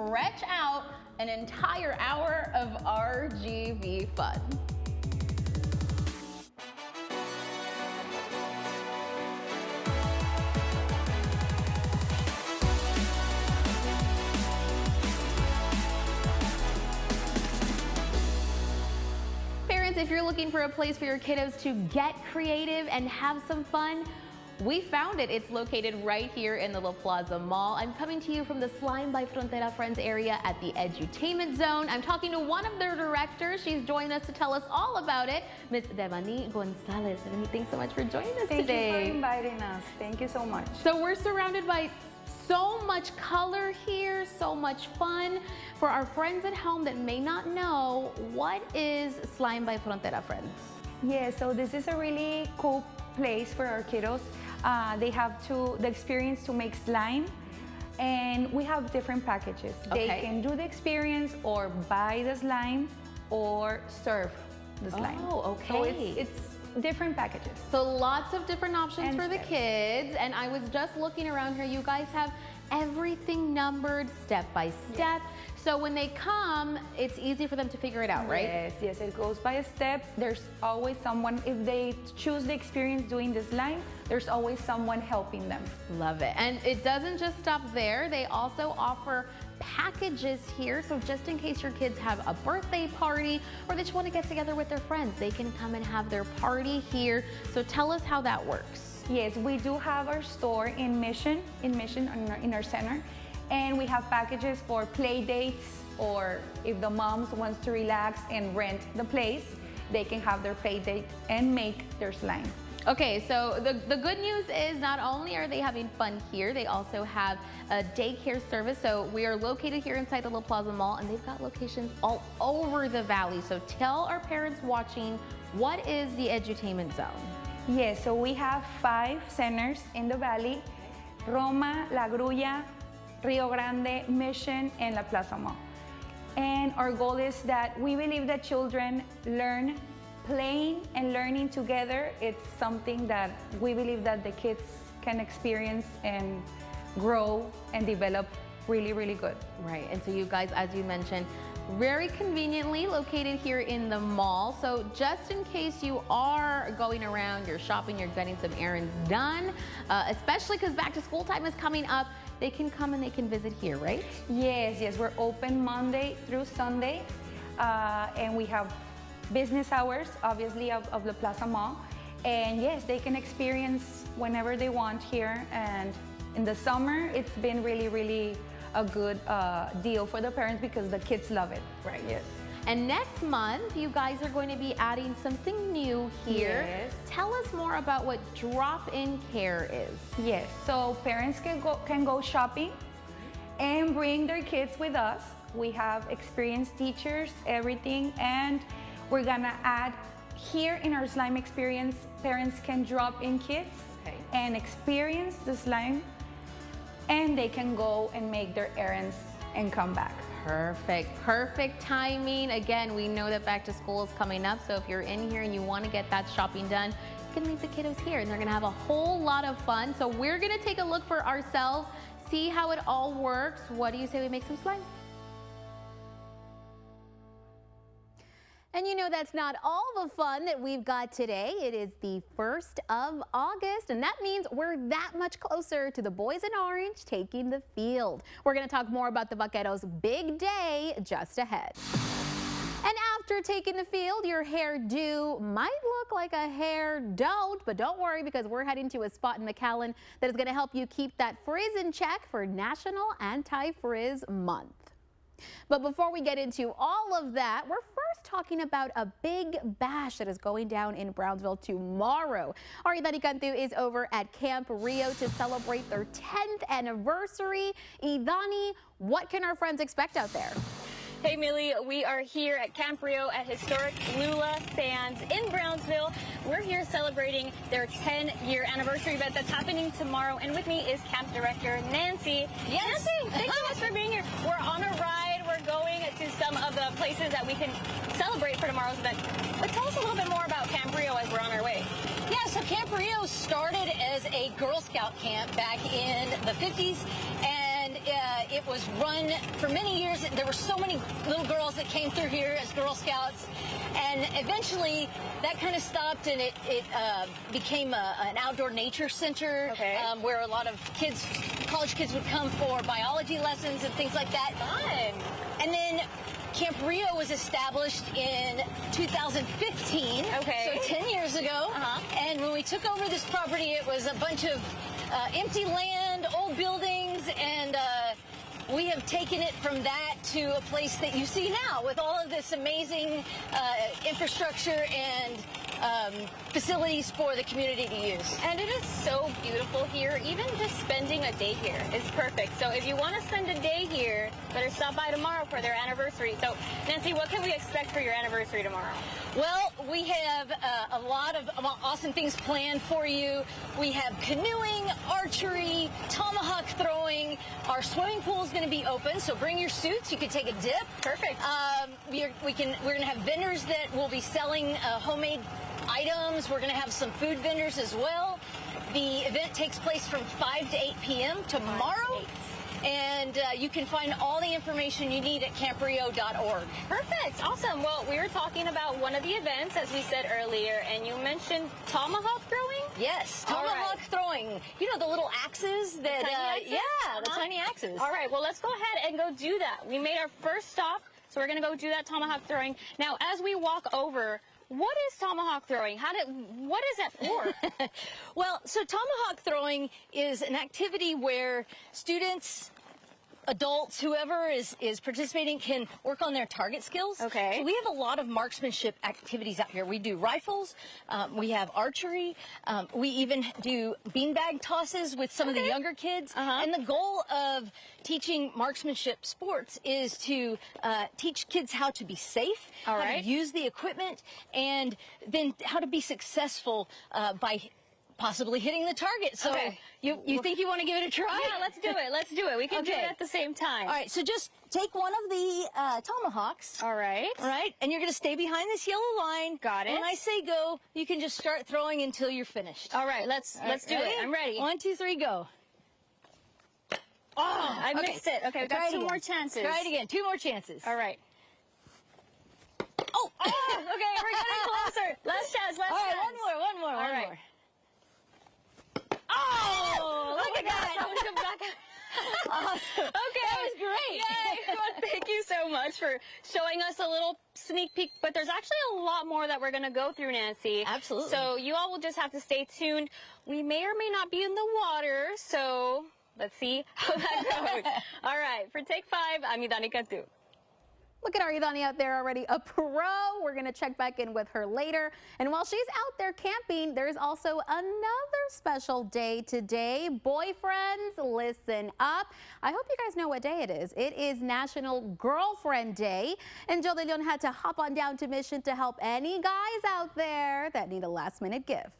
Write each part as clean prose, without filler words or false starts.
stretch out an entire hour of RGV fun. If you're looking for a place for your kiddos to get creative and have some fun, we found it. It's located right here in the La Plaza Mall. I'm coming to you from the Slime by Frontera Friends area at the Edutainment Zone. I'm talking to one of their directors. She's joined us to tell us all about it, Miss Devani Gonzalez. Devani, thanks so much for joining us today. Thank you for inviting us. Thank you so much. So we're surrounded by so much color here, so much fun. For our friends at home that may not know, what is Slime by Frontera Friends? Yeah, so this is a really cool place for our kiddos. They have the experience to make slime, and we have different packages. Okay. They can do the experience or buy the slime or serve the slime. Oh, okay. So it's different packages. So lots of different options And for the steps. kids. And I was just looking around here. You guys have everything numbered step by step. So when they come, it's easy for them to figure it out, right? Yes, it goes by steps. There's always someone, if they choose the experience doing the slime, there's always someone helping them. Love it. And it doesn't just stop there. They also offer packages here. So just in case your kids have a birthday party or they just want to get together with their friends, they can come and have their party here. So tell us how that works. Yes, we do have our store in Mission in our center. And we have packages for play dates, or if the moms wants to relax and rent the place, they can have their play date and make their slime. Okay, so the good news is not only are they having fun here, they also have a daycare service. So we are located here inside the La Plaza Mall, and they've got locations all over the valley. So tell our parents watching, what is the Edutainment Zone? Yes, so we have 5 centers in the valley: Roma, La Grulla, Rio Grande, Mission, and La Plaza Mall. And our goal is that we believe that children learn playing and learning together. It's something that we believe that the kids can experience and grow and develop really, really good. Right, and so you guys, as you mentioned, very conveniently located here in the mall. So just in case you are going around, you're shopping, you're getting some errands done, especially because back to school time is coming up, they can come and they can visit here, right? Yes, we're open Monday through Sunday, and we have business hours, obviously, of the Plaza Mall. And yes, they can experience whenever they want here. And in the summer, it's been really, really a good deal for the parents because the kids love it. Right. Yes. And next month, you guys are going to be adding something new here. Yes. Tell us more about what drop-in care is. Yes, so parents can go shopping and bring their kids with us. We have experienced teachers, everything, and we're gonna add here in our slime experience, parents can drop in kids and experience the slime, and they can go and make their errands and come back. Perfect timing. Again, we know that back to school is coming up, so if you're in here and you want to get that shopping done, you can leave the kiddos here and they're gonna have a whole lot of fun. So we're gonna take a look for ourselves, see how it all works. What do you say we make some slime? And you know that's not all the fun that we've got today. It is the 1st of August, and that means we're that much closer to the boys in orange taking the field. We're going to talk more about the Vaqueros' big day just ahead. And after taking the field, your hairdo might look like a hair don't, but don't worry because we're heading to a spot in McAllen that is going to help you keep that frizz in check for National Anti-Frizz Month. But before we get into all of that, we're first talking about a big bash that is going down in Brownsville tomorrow. Our Idani Cantu is over at Camp Rio to celebrate their 10th anniversary. Idani, what can our friends expect out there? Hey Millie, we are here at Camp Rio at historic Lula Sands in Brownsville. We're here celebrating their 10-year anniversary event that's happening tomorrow. And with me is Camp Director Nancy. Yes. Nancy, thanks so much for being here. We're on a ride. We're going to some of the places that we can celebrate for tomorrow's event. But tell us a little bit more about Camp Rio as we're on our way. Yeah, so Camp Rio started as a Girl Scout camp back in the 50s. And it was run for many years. There were so many little girls that came through here as Girl Scouts, and eventually that kind of stopped, and it became an outdoor nature center where a lot of kids, college kids, would come for biology lessons and things like that. Fun. And then Camp Rio was established in 2015, so 10 years ago. And when we took over this property, it was a bunch of empty land, old buildings, and we have taken it from that to a place that you see now with all of this amazing infrastructure and facilities for the community to use. And it is so beautiful here. Even just spending a day here is perfect. So if you want to spend a day here, better stop by tomorrow for their anniversary. So Nancy, what can we expect for your anniversary tomorrow? Well, we have a lot of awesome things planned for you. We have canoeing, archery, tomahawk throwing. Our swimming pool is going to be open, so bring your suits. You can take a dip. Perfect. We're going to have vendors that will be selling homemade items. We're going to have some food vendors as well. The event takes place from 5 to 8 p.m. tomorrow. And you can find all the information you need at camprio.org. Perfect. Awesome. Well, we were talking about one of the events, as we said earlier, and you mentioned tomahawk throwing? Yes, tomahawk throwing. You know, the little axes that, the tiny axes. All right. Well, let's go ahead and go do that. We made our first stop, so we're going to go do that tomahawk throwing. Now, as we walk over, what is tomahawk throwing? What is that for? Well, so tomahawk throwing is an activity where students, adults, whoever is participating can work on their target skills. Okay. So we have a lot of marksmanship activities out here. We do rifles, we have archery, we even do beanbag tosses with some of the younger kids. And the goal of teaching marksmanship sports is to teach kids how to be safe, how to use the equipment, and then how to be successful by possibly hitting the target. So you think you want to give it a try? Yeah, let's do it. Let's do it. We can do it at the same time. All right, so just take one of the tomahawks. All right. All right, and you're going to stay behind this yellow line. Got it. When I say go, you can just start throwing until you're finished. All right, let's do it. I'm ready. 1, 2, 3, go. Oh, I missed it. Okay, we've got 2 more chances. Try it again. 2 more chances. All right. Oh, okay, we're getting closer. Last chance, last chance. All right, one more. All right. Oh, look at that. Awesome. Okay. That was great. Yay. Well, thank you so much for showing us a little sneak peek, but there's actually a lot more that we're going to go through, Nancy. Absolutely. So you all will just have to stay tuned. We may or may not be in the water, so let's see how that goes. All right, for take 5, I'm Idani Cantu. Look at our Idani out there already a pro. We're going to check back in with her later. And while she's out there camping, there's also another special day today. Boyfriends, listen up. I hope you guys know what day it is. It is National Girlfriend Day. And Joe De Leon had to hop on down to Mission to help any guys out there that need a last-minute gift.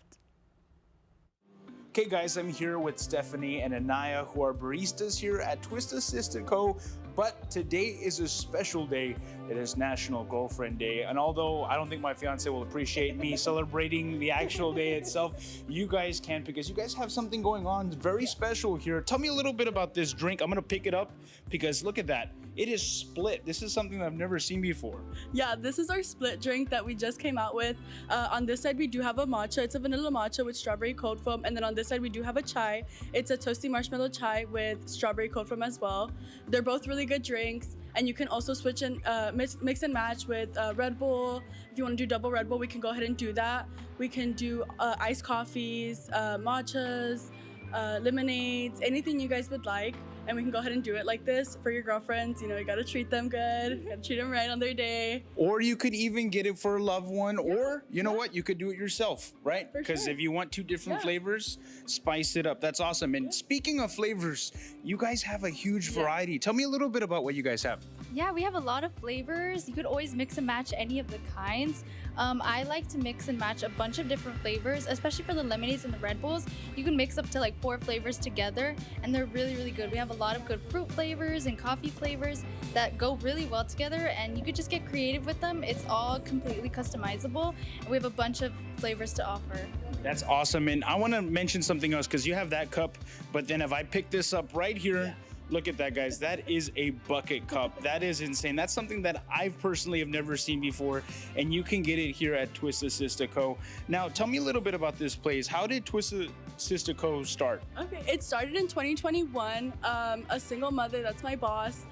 Okay guys, I'm here with Stephanie and Anaya, who are baristas here at Twist Assisted Co. But today is a special day. It is National Girlfriend Day. And although I don't think my fiance will appreciate me celebrating the actual day itself, you guys can, because you guys have something going on very special here. Tell me a little bit about this drink. I'm gonna pick it up because look at that. It is split. This is something that I've never seen before. Yeah, this is our split drink that we just came out with. On this side, we do have a matcha. It's a vanilla matcha with strawberry cold foam. And then on this side, we do have a chai. It's a toasty marshmallow chai with strawberry cold foam as well. They're both really good drinks. And you can also switch and mix and match with Red Bull. If you want to do double Red Bull, we can go ahead and do that. We can do iced coffees, matchas, lemonades, anything you guys would like. And we can go ahead and do it like this for your girlfriends. You know, you gotta treat them good. You gotta treat them right on their day. Or you could even get it for a loved one, or you know what, you could do it yourself, right? For Because sure. if you want 2 different flavors, spice it up. That's awesome. And speaking of flavors, you guys have a huge variety. Tell me a little bit about what you guys have. Yeah, we have a lot of flavors. You could always mix and match any of the kinds. I like to mix and match a bunch of different flavors, especially for the lemonades and the Red Bulls. You can mix up to like 4 flavors together, and they're really, really good. We have a lot of good fruit flavors and coffee flavors that go really well together, and you could just get creative with them. It's all completely customizable, and we have a bunch of flavors to offer. That's awesome. And I want to mention something else, because you have that cup, but then if I pick this up right here, Look at that, guys. That is a bucket cup. That is insane. That's something that I personally have never seen before, and you can get it here at Twisted Sister Co. Now, tell me a little bit about this place. How did Twisted Sister Co. start? Okay, it started in 2021. A single mother, that's my boss.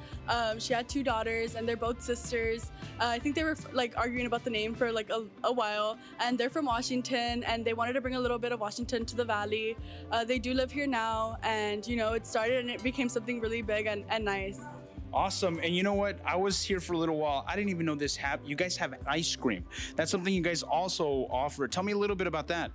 She had 2 daughters, and they're both sisters. I think they were like arguing about the name for like a while, and they're from Washington, and they wanted to bring a little bit of Washington to the Valley. They do live here now, and you know, it started and it became something really big and nice. Awesome. And you know what? I was here for a little while. I didn't even know this happened. You guys have ice cream. That's something you guys also offer. Tell me a little bit about that.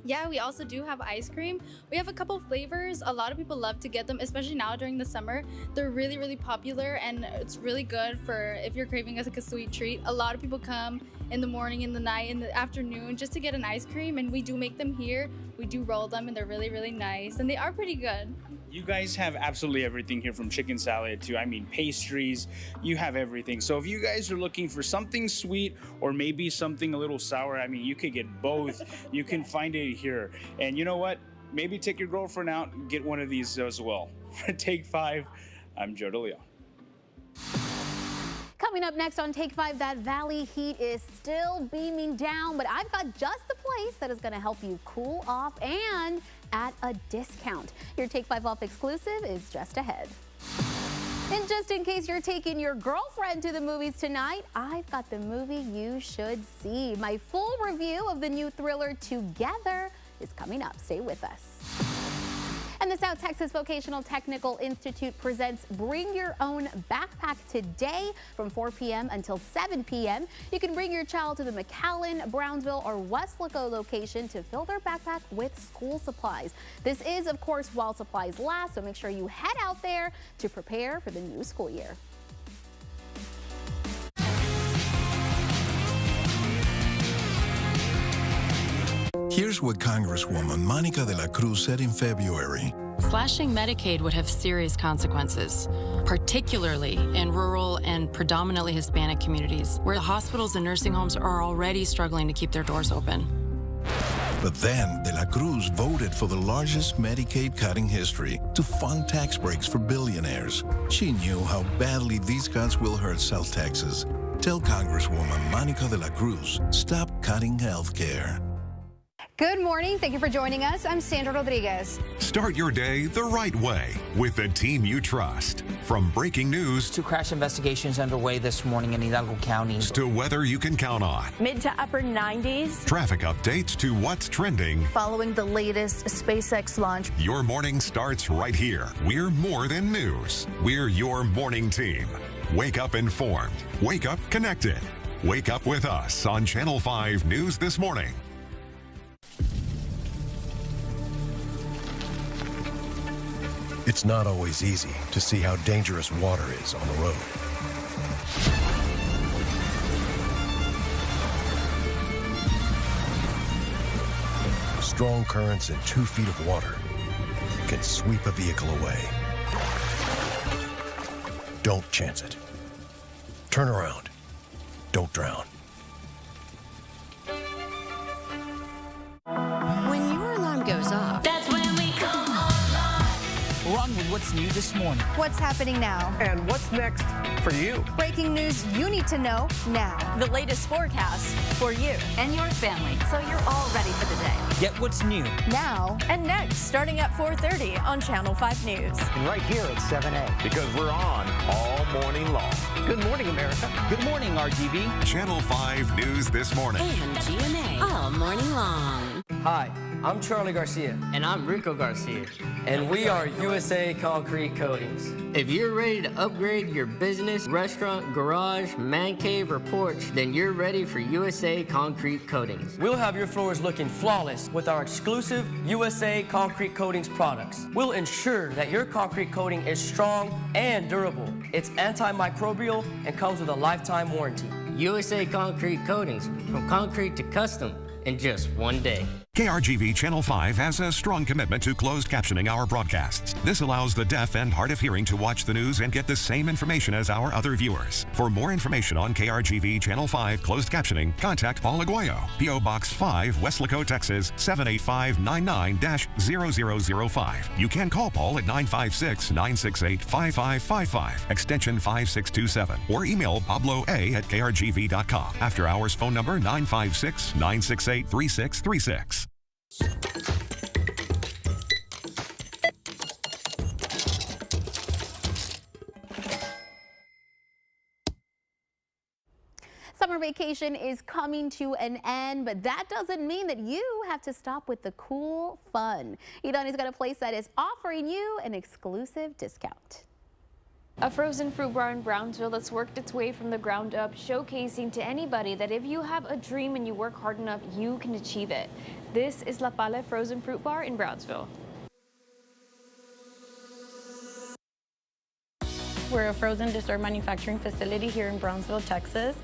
Yeah, we also do have ice cream. We have a couple flavors. A lot of people love to get them, especially now during the summer. They're really, really popular, and it's really good for if you're craving like a sweet treat. A lot of people come in the morning, in the night, in the afternoon just to get an ice cream, and we do make them here. We do roll them, and they're really, really nice, and they are pretty good. You guys have absolutely everything here, from chicken salad to, I mean, pastries. You have everything. So if you guys are looking for something sweet or maybe something a little sour, I mean, you could get both. You can find it here. And you know what? Maybe take your girlfriend out and get one of these as well. For Take 5, I'm Joe DeLeon. Coming up next on Take 5, that valley heat is still beaming down, but I've got just the place that is going to help you cool off and at a discount. Your Take 5 Off exclusive is just ahead. And just in case you're taking your girlfriend to the movies tonight, I've got the movie you should see. My full review of the new thriller Together is coming up. Stay with us. And the South Texas Vocational Technical Institute presents Bring Your Own Backpack today from 4 p.m. until 7 p.m. You can bring your child to the McAllen, Brownsville, or Weslaco location to fill their backpack with school supplies. This is, of course, while supplies last, so make sure you head out there to prepare for the new school year. Here's what Congresswoman Monica de la Cruz said in February. Slashing Medicaid would have serious consequences, particularly in rural and predominantly Hispanic communities, where the hospitals and nursing homes are already struggling to keep their doors open. But then de la Cruz voted for the largest Medicaid cut in history to fund tax breaks for billionaires. She knew how badly these cuts will hurt South Texas. Tell Congresswoman Monica de la Cruz, stop cutting health care. Good morning. Thank you for joining us. I'm Sandra Rodriguez. Start your day the right way with the team you trust. From breaking news 2 crash investigations underway this morning in Hidalgo County to weather you can count on. Mid to upper 90s. Traffic updates to what's trending. Following the latest SpaceX launch. Your morning starts right here. We're more than news. We're your morning team. Wake up informed. Wake up connected. Wake up with us on Channel 5 News This Morning. It's not always easy to see how dangerous water is on the road. Strong currents and 2 feet of water can sweep a vehicle away. Don't chance it. Turn around. Don't drown. When your alarm goes off, that's when we come online. Run with what's new this morning. What's happening now? And what's next for you? Breaking news you need to know now. The latest forecast for you and your family, so you're all ready for the day. Get what's new now and next, starting at 4:30 on Channel 5 News. And right here at 7A. Because we're on all morning long. Good morning, America. Good morning, RGV. Channel 5 News This Morning. And GMA all morning long. Hi, I'm Charlie Garcia. And I'm Rico Garcia. And we are USA Concrete Coatings. If you're ready to upgrade your business, restaurant, garage, man cave, or porch, then you're ready for USA Concrete Coatings. We'll have your floors looking flawless with our exclusive USA Concrete Coatings products. We'll ensure that your concrete coating is strong and durable. It's antimicrobial and comes with a lifetime warranty. USA Concrete Coatings, from concrete to custom in just one day. KRGV Channel 5 has a strong commitment to closed captioning our broadcasts. This allows the deaf and hard of hearing to watch the news and get the same information as our other viewers. For more information on KRGV Channel 5 closed captioning, contact Paul Aguayo, P.O. Box 5, Weslaco, Texas 78599-0005. You can call Paul at 956-968-5555, extension 5627, or email Pablo A at krgv.com. After hours phone number 956-968-3636. Summer vacation is coming to an end, but that doesn't mean that you have to stop with the cool fun. Idani's got a place that is offering you an exclusive discount. A frozen fruit bar in Brownsville that's worked its way from the ground up, showcasing to anybody that if you have a dream and you work hard enough, you can achieve it. This is La Pale Frozen Fruit Bar in Brownsville. We're a frozen dessert manufacturing facility here in Brownsville, Texas.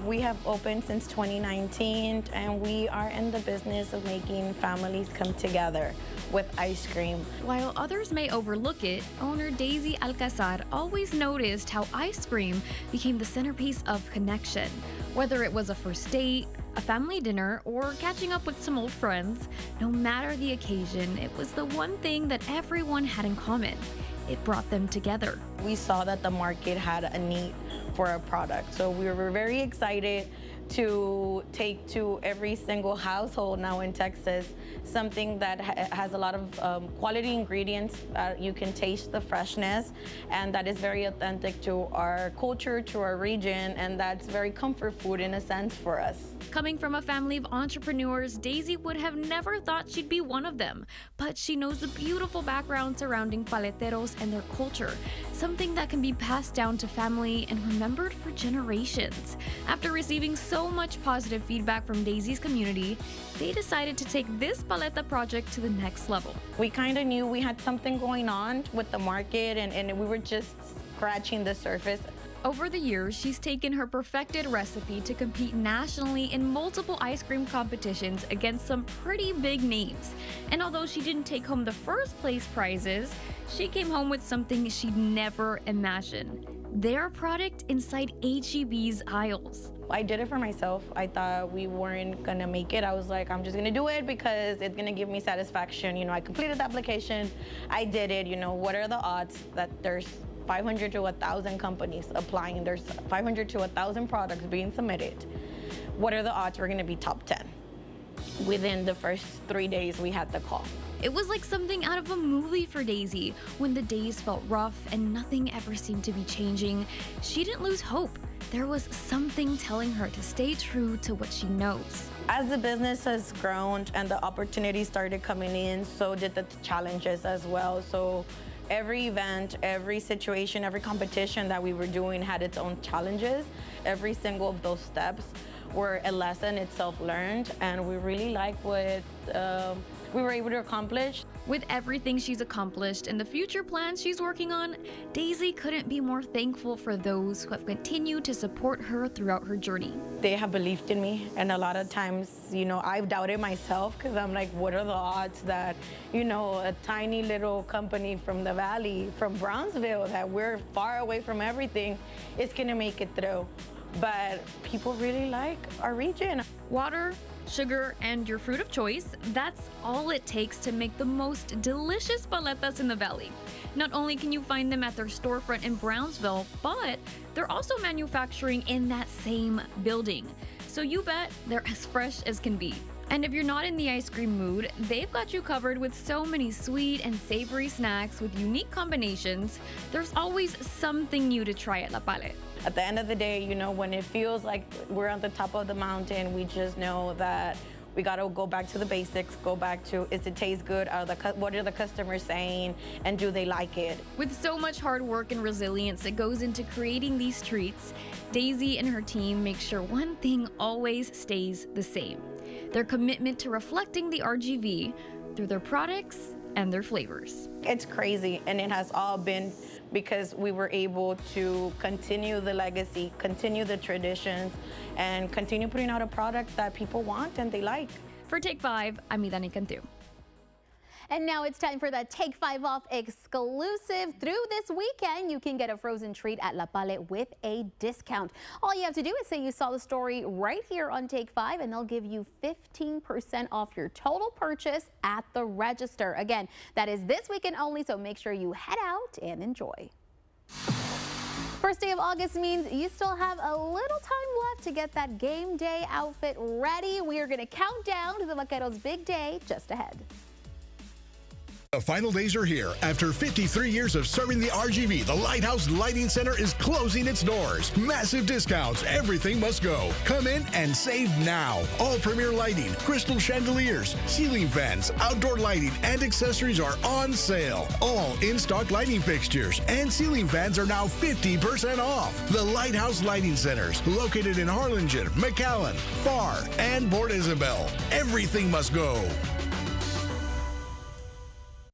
We have opened since 2019, and we are in the business of making families come together with ice cream. While others may overlook it, owner Daisy Alcazar always noticed how ice cream became the centerpiece of connection. Whether it was a first date, a family dinner, or catching up with some old friends, no matter the occasion, it was the one thing that everyone had in common. It brought them together. We saw that the market had a need for our product, so we were very excited to take to every single household now in Texas something that has a lot of quality ingredients, that you can taste the freshness, and that is very authentic to our culture, to our region, and that's very comfort food in a sense for us. Coming from a family of entrepreneurs, Daisy would have never thought she'd be one of them, but she knows the beautiful background surrounding paleteros and their culture, something that can be passed down to family and remembered for generations. After receiving so much positive feedback from Daisy's community, they decided to take this paleta project to the next level. We kind of knew we had something going on with the market, and we were just scratching the surface. Over the years, she's taken her perfected recipe to compete nationally in multiple ice cream competitions against some pretty big names. And although she didn't take home the first place prizes, she came home with something she'd never imagined: their product inside H-E-B's aisles. I did it for myself. I thought we weren't gonna make it. I was like, I'm just gonna do it because it's gonna give me satisfaction. You know, I completed the application, I did it. You know, what are the odds that there's 500 to 1,000 companies applying? There's 500 to 1,000 products being submitted. What are the odds we're gonna be top 10? Within the first 3 days, we had the call. It was like something out of a movie for Daisy. When the days felt rough and nothing ever seemed to be changing, she didn't lose hope. There was something telling her to stay true to what she knows. As the business has grown and the opportunities started coming in, so did the challenges as well. So every event, every situation, every competition that we were doing had its own challenges. Every single of those steps were a lesson itself learned, and we really like what we were able to accomplish. With everything she's accomplished and the future plans she's working on, Daisy couldn't be more thankful for those who have continued to support her throughout her journey. They have believed in me, and a lot of times, you know, I've doubted myself because I'm like, what are the odds that, you know, a tiny little company from the valley, from Brownsville, that we're far away from everything, is gonna make it through. But people really like our region. Water, sugar, and your fruit of choice, that's all it takes to make the most delicious paletas in the valley. Not only can you find them at their storefront in Brownsville, but they're also manufacturing in that same building. So you bet they're as fresh as can be. And if you're not in the ice cream mood, they've got you covered with so many sweet and savory snacks with unique combinations. There's always something new to try at La Pale. At the end of the day, you know, when it feels like we're on the top of the mountain, we just know that we got to go back to the basics, go back to, is it taste good? What are the customers saying? And do they like it? With so much hard work and resilience that goes into creating these treats, Daisy and her team make sure one thing always stays the same: their commitment to reflecting the RGV through their products and their flavors. It's crazy, and it has all been because we were able to continue the legacy, continue the traditions, and continue putting out a product that people want and they like. For Take 5, I'm Idani Cantu. And now it's time for the Take 5 Off exclusive. Through this weekend, you can get a frozen treat at La Pale with a discount. All you have to do is say you saw the story right here on Take 5, and they'll give you 15% off your total purchase at the register. Again, that is this weekend only, so make sure you head out and enjoy. First day of August means you still have a little time left to get that game day outfit ready. We are going to count down to the Vaqueros' big day just ahead. The final days are here. After 53 years of serving the RGV, the Lighthouse Lighting Center is closing its doors. Massive discounts. Everything must go. Come in and save now. All premier lighting, crystal chandeliers, ceiling fans, outdoor lighting, and accessories are on sale. All in-stock lighting fixtures and ceiling fans are now 50% off. The Lighthouse Lighting Centers, located in Harlingen, McAllen, Pharr, and Port Isabel. Everything must go.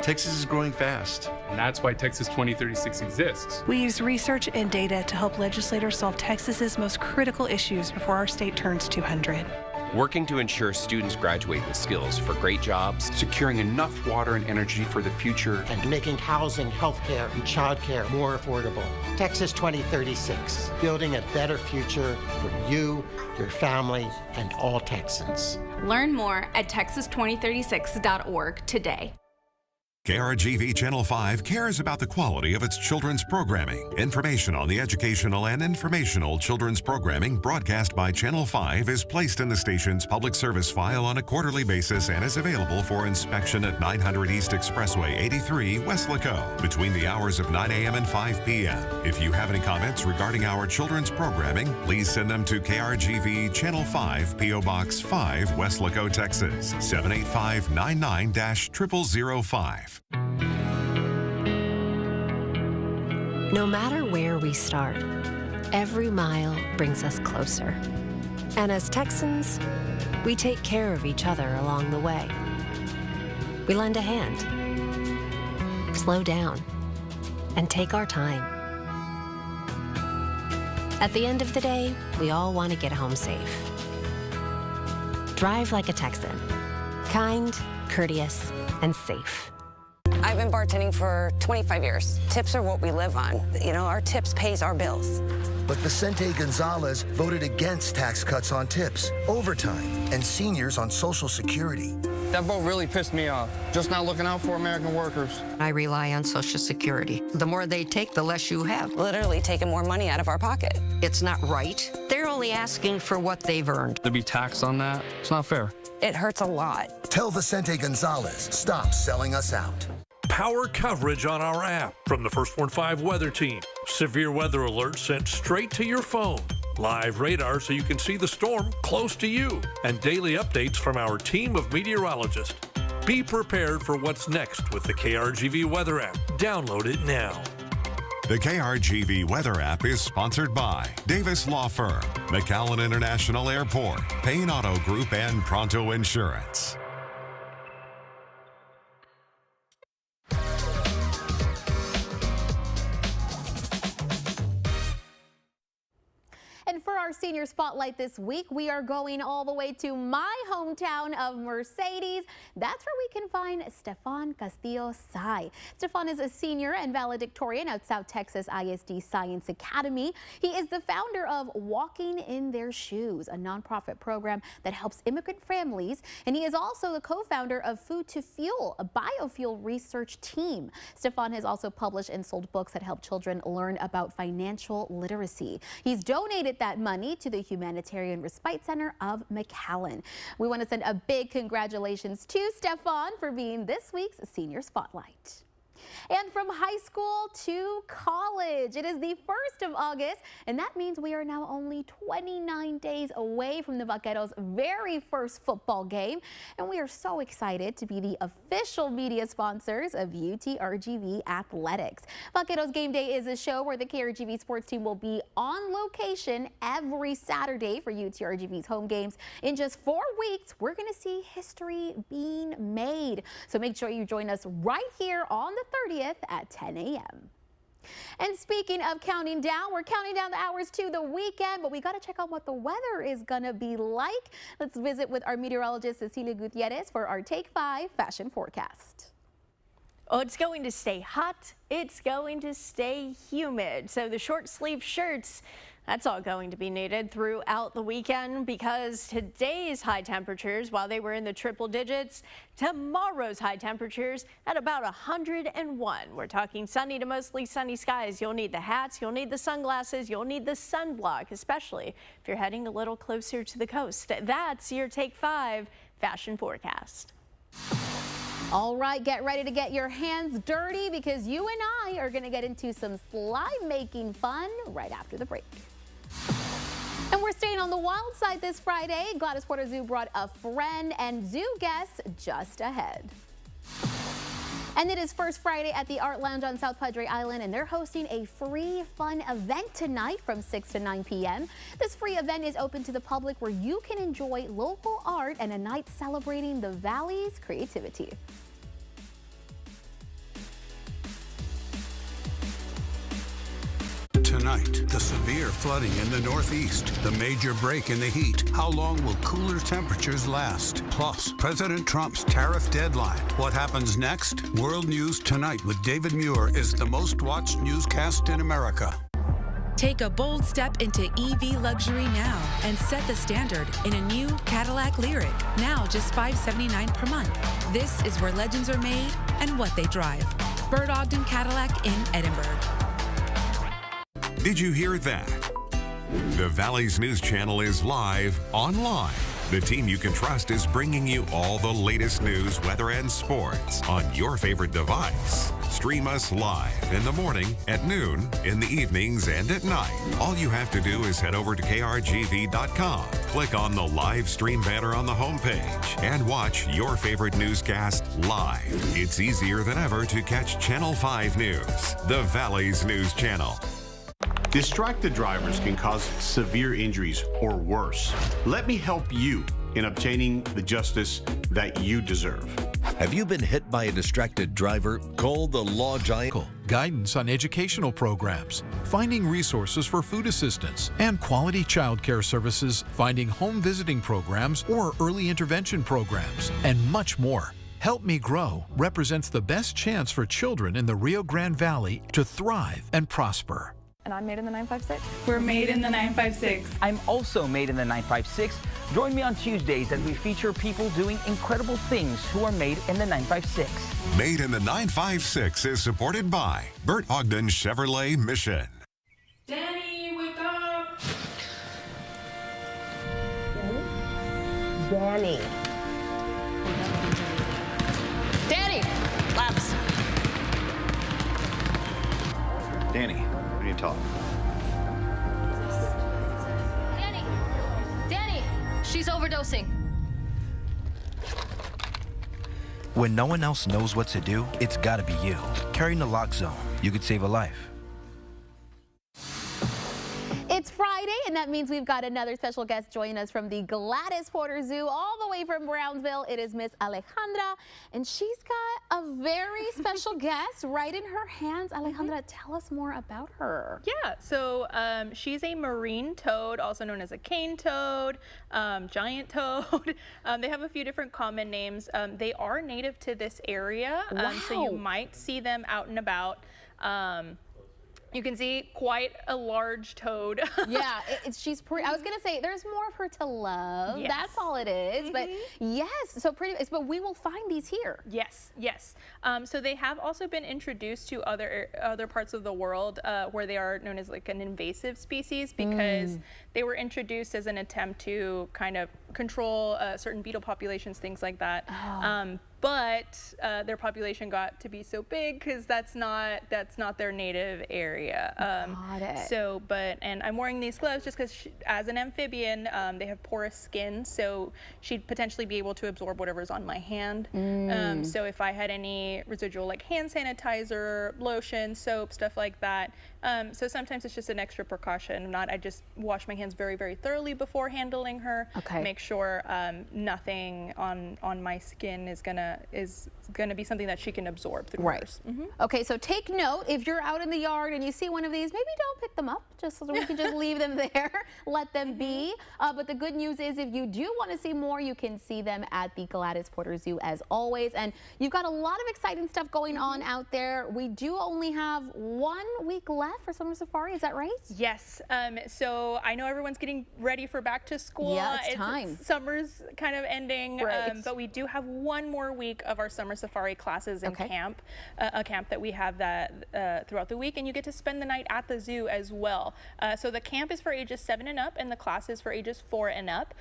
Texas is growing fast, and that's why Texas 2036 exists. We use research and data to help legislators solve Texas's most critical issues before our state turns 200. Working to ensure students graduate with skills for great jobs, securing enough water and energy for the future, and making housing, healthcare, and childcare more affordable. Texas 2036, building a better future for you, your family, and all Texans. Learn more at texas2036.org today. KRGV Channel 5 cares about the quality of its children's programming. Information on the educational and informational children's programming broadcast by Channel 5 is placed in the station's public service file on a quarterly basis and is available for inspection at 900 East Expressway 83, Weslaco, between the hours of 9 a.m. and 5 p.m. If you have any comments regarding our children's programming, please send them to KRGV Channel 5, P.O. Box 5, Weslaco, Texas, 78599-0005. No matter where we start, every mile brings us closer. And as Texans, we take care of each other along the way. We lend a hand, slow down, and take our time. At the end of the day, we all want to get home safe. Drive like a Texan. Kind, courteous, and safe. I've been bartending for 25 years. Tips are what we live on. You know, our tips pays our bills. But Vicente Gonzalez voted against tax cuts on tips, overtime, and seniors on Social Security. That vote really pissed me off. Just not looking out for American workers. I rely on Social Security. The more they take, the less you have. Literally taking more money out of our pocket. It's not right. They're only asking for what they've earned. To be taxed on that, it's not fair. It hurts a lot. Tell Vicente Gonzalez, stop selling us out. Power coverage on our app from the First Warn 5 weather team. Severe weather alerts sent straight to your phone. Live radar so you can see the storm close to you. And daily updates from our team of meteorologists. Be prepared for what's next with the KRGV weather app. Download it now. The KRGV weather app is sponsored by Davis Law Firm, McAllen International Airport, Payne Auto Group, and Pronto Insurance. And for our senior spotlight this week, we are going all the way to my hometown of Mercedes. That's where we can find Stefan Castillo-Sai. Stefan is a senior and valedictorian at South Texas ISD Science Academy. He is the founder of Walking in Their Shoes, a nonprofit program that helps immigrant families. And he is also the co-founder of Food to Fuel, a biofuel research team. Stefan has also published and sold books that help children learn about financial literacy. He's donated that money to the Humanitarian Respite Center of McAllen. We want to send a big congratulations to Stefan for being this week's Senior Spotlight. And from high school to college, it is the 1st of August, and that means we are now only 29 days away from the Vaqueros' very first football game. And we are so excited to be the official media sponsors of UTRGV Athletics. Vaqueros Game Day is a show where the KRGV sports team will be on location every Saturday for UTRGV's home games. In just 4 weeks, we're going to see history being made. So make sure you join us right here on the 30th at 10 a.m. And speaking of counting down, we're counting down the hours to the weekend, but we got to check out what the weather is going to be like. Let's visit with our meteorologist Cecilia Gutierrez for our Take 5 fashion forecast. Oh, it's going to stay hot. It's going to stay humid. So the short sleeve shirts, that's all going to be needed throughout the weekend because today's high temperatures, while they were in the triple digits, tomorrow's high temperatures at about 101. We're talking sunny to mostly sunny skies. You'll need the hats, you'll need the sunglasses, you'll need the sunblock, especially if you're heading a little closer to the coast. That's your Take 5 fashion forecast. All right, get ready to get your hands dirty because you and I are going to get into some slime making fun right after the break. And we're staying on the wild side this Friday. Gladys Porter Zoo brought a friend and zoo guests just ahead. And it is First Friday at the Art Lounge on South Padre Island, and they're hosting a free fun event tonight from 6 to 9 p.m. This free event is open to the public where you can enjoy local art and a night celebrating the Valley's creativity. Tonight, the severe flooding in the Northeast, the major break in the heat. How long will cooler temperatures last? Plus, President Trump's tariff deadline. What happens next? World News Tonight with David Muir is the most watched newscast in America. Take a bold step into EV luxury now and set the standard in a new Cadillac Lyriq, now just $579 per month. This is where legends are made and what they drive. Bert Ogden Cadillac in Edinburgh. Did you hear that? The Valley's News Channel is live online. The team you can trust is bringing you all the latest news, weather, and sports on your favorite device. Stream us live in the morning, at noon, in the evenings, and at night. All you have to do is head over to krgv.com, click on the live stream banner on the homepage, and watch your favorite newscast live. It's easier than ever to catch Channel 5 News, the Valley's News Channel. Distracted drivers can cause severe injuries or worse. Let me help you in obtaining the justice that you deserve. Have you been hit by a distracted driver? Call the Law Giant. Guidance on educational programs, finding resources for food assistance, and quality child care services, finding home visiting programs or early intervention programs, and much more. Help Me Grow represents the best chance for children in the Rio Grande Valley to thrive and prosper. And I'm made in the 956. We're made in the 956. I'm also made in the 956. Join me on Tuesdays as we feature people doing incredible things who are made in the 956. Made in the 956 is supported by Bert Ogden Chevrolet Mission. Danny, wake up! Danny. Danny! Laps. Danny, we need to talk. Danny! She's overdosing. When no one else knows what to do, it's gotta be you. Carrying the Lock Zone, you could save a life. It's Friday, and that means we've got another special guest joining us from the Gladys Porter Zoo, all the way from Brownsville. It is Miss Alejandra, and she's got a very special guest right in her hands. Alejandra, tell us more about her. Yeah, so she's a marine toad, also known as a cane toad, giant toad. They have a few different common names. They are native to this area, so you might see them out and about. You can see quite a large toad. Yeah, she's pretty. I was gonna say there's more of her to love. Yes. That's all it is. But yes, so pretty. But we will find these here. Yes, yes. So they have also been introduced to other parts of the world where they are known as like an invasive species because they were introduced as an attempt to kind of control certain beetle populations, things like that. But their population got to be so big because that's not their native area. Got it. So, and I'm wearing these gloves just because as an amphibian, they have porous skin, so she'd potentially be able to absorb whatever's on my hand. So if I had any residual like hand sanitizer, lotion, soap, stuff like that, So sometimes it's just an extra precaution. I just wash my hands very, very thoroughly before handling her. Okay. Make sure nothing on my skin is gonna be something that she can absorb through hers. Okay, so take note, if you're out in the yard and you see one of these, maybe don't pick them up, just so we can just leave them there, let them be. But the good news is, if you do want to see more, you can see them at the Gladys Porter Zoo as always. And you've got a lot of exciting stuff going on out there. We do only have 1 week left for Summer Safari, is that right? Yes. So I know everyone's getting ready for back to school. Yeah, it's time. Summer's kind of ending, Right. but we do have 1 more week of our Summer Safari classes in camp, a camp that we have that throughout the week, and you get to spend the night at the zoo as well. So the camp is for ages 7 and up, and the class is for ages 4 and up.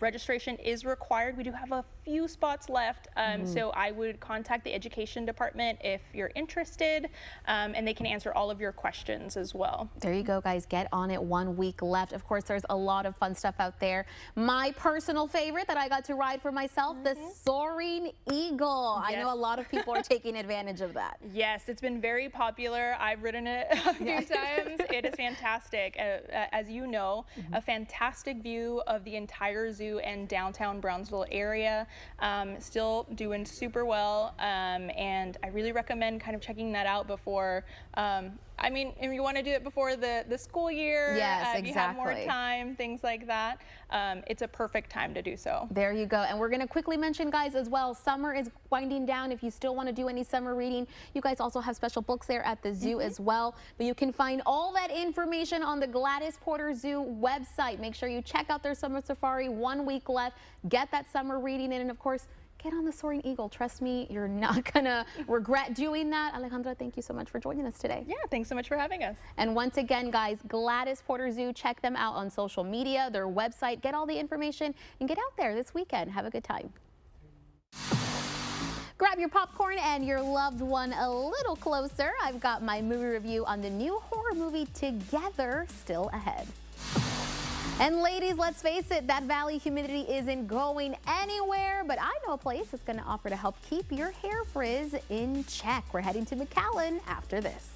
Registration is required. We do have a few spots left, so I would contact the education department if you're interested, and they can answer all of your questions as well. There you go, guys. Get on it. 1 week left. Of course, there's a lot of fun stuff out there. My personal favorite that I got to ride for myself, the Soaring Eagle. I know a lot of people are taking advantage of that. Yes, it's been very popular. I've ridden it a few times. It is fantastic. As you know, a fantastic view of the entire zoo and downtown Brownsville area. Still doing super well, and I really recommend kind of checking that out before. I mean, if you want to do it before the school year, if you have more time, things like that, it's a perfect time to do so. There you go. And we're going to quickly mention, guys, as well, summer is winding down. If you still want to do any summer reading, you guys also have special books there at the zoo as well. But you can find all that information on the Gladys Porter Zoo website. Make sure you check out their Summer Safari. 1 week left. Get that summer reading in, and of course, get on the Soaring Eagle. Trust me, you're not gonna regret doing that. Alejandra, thank you so much for joining us today. Yeah, thanks so much for having us. And once again, guys, Gladys Porter Zoo, check them out on social media, their website, get all the information, and get out there this weekend. Have a good time. Grab your popcorn and your loved one a little closer. I've got my movie review on the new horror movie Together still ahead. And ladies, let's face it, that valley humidity isn't going anywhere, but I know a place that's going to offer to help keep your hair frizz in check. We're heading to McAllen after this.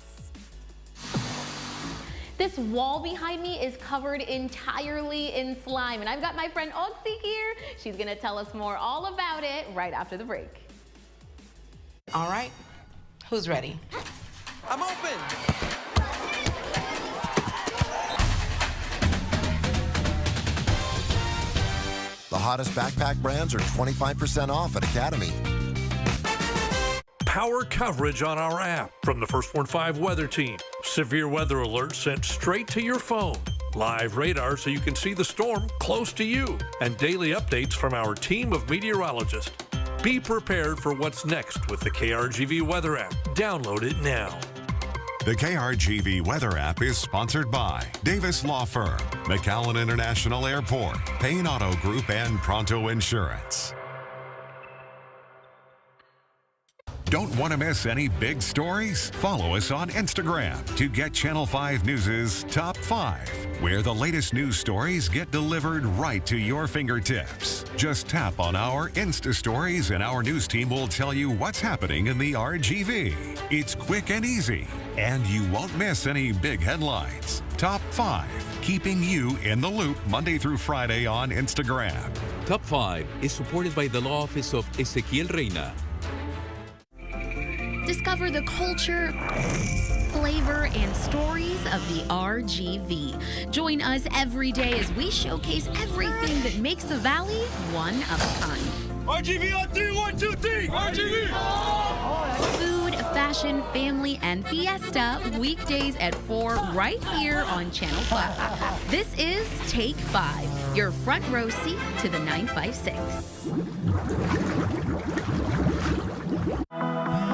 This wall behind me is covered entirely in slime, and I've got my friend Oxy here. She's going to tell us more all about it right after the break. All right, who's ready? I'm open. The hottest backpack brands are 25% off at Academy. Power coverage on our app from the First Warn 5 weather team. Severe weather alerts sent straight to your phone. Live radar so you can see the storm close to you. And daily updates from our team of meteorologists. Be prepared for what's next with the KRGV weather app. Download it now. The KRGV weather app is sponsored by Davis Law Firm, McAllen International Airport, Payne Auto Group, and Pronto Insurance. Don't want to miss any big stories? Follow us on Instagram to get Channel 5 News' Top 5, where the latest news stories get delivered right to your fingertips. Just tap on our Insta stories and our news team will tell you what's happening in the RGV. It's quick and easy, and you won't miss any big headlines. Top 5, keeping you in the loop Monday through Friday on Instagram. Top 5 is supported by the law office of Ezequiel Reina. Discover the culture, flavor, and stories of the RGV. Join us every day as we showcase everything that makes the Valley one of a kind. RGV on 3, 1, 2, 3! RGV! Food, fashion, family, and fiesta, weekdays at 4 right here on Channel 5. This is Take 5, your front row seat to the 956.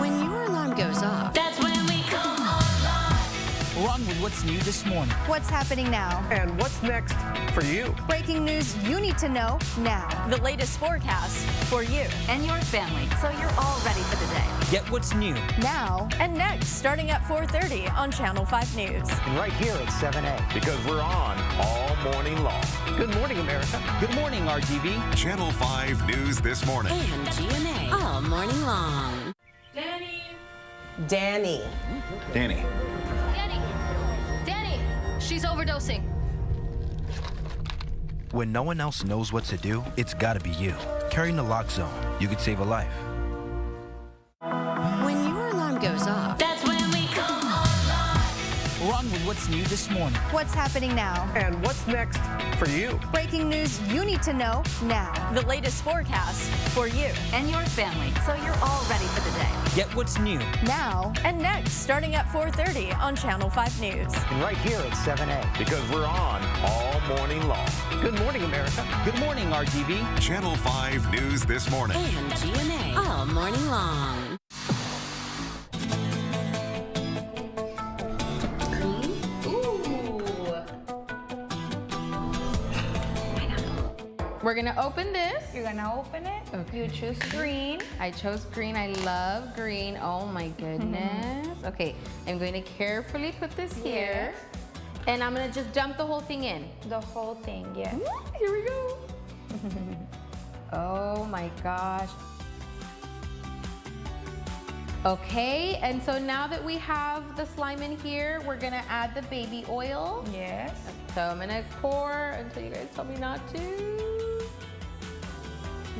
When your alarm goes off, that's when we come alive. Run with what's new this morning. What's happening now? And what's next for you? Breaking news you need to know now. The latest forecast for you and your family, so you're all ready for the day. Get what's new now and next, starting at 4:30 on Channel 5 News. And right here at 7A. Because we're on all morning long. Good morning, America. Good morning, RGV. Channel 5 News this morning. And GMA all morning long. Danny. Danny. Danny. She's overdosing. When no one else knows what to do, it's gotta be you. Carrying naloxone, you could save a life. When your alarm goes off, that's when we come alive. Run with what's new this morning. What's happening now? And what's next for you? Breaking news you need to know now. The latest forecast for you And your family, so you're all ready for the day. Get what's new. Now. and next starting at 4:30 on Channel 5 News. And right here at 7A. Because we're on all morning long. Good morning, America. Good morning, RGV. Channel 5 News This Morning. And GMA all morning long. We're gonna open this. You're gonna open it. Okay. You choose green. I chose green. I love green. Oh my goodness. Okay, I'm going to carefully put this here. Yes. And I'm gonna just dump the whole thing in. The whole thing, yes. Here we go. Oh my gosh. Okay, and so now that we have the slime in here, we're gonna add the baby oil. Yes. So I'm gonna pour until you guys tell me not to.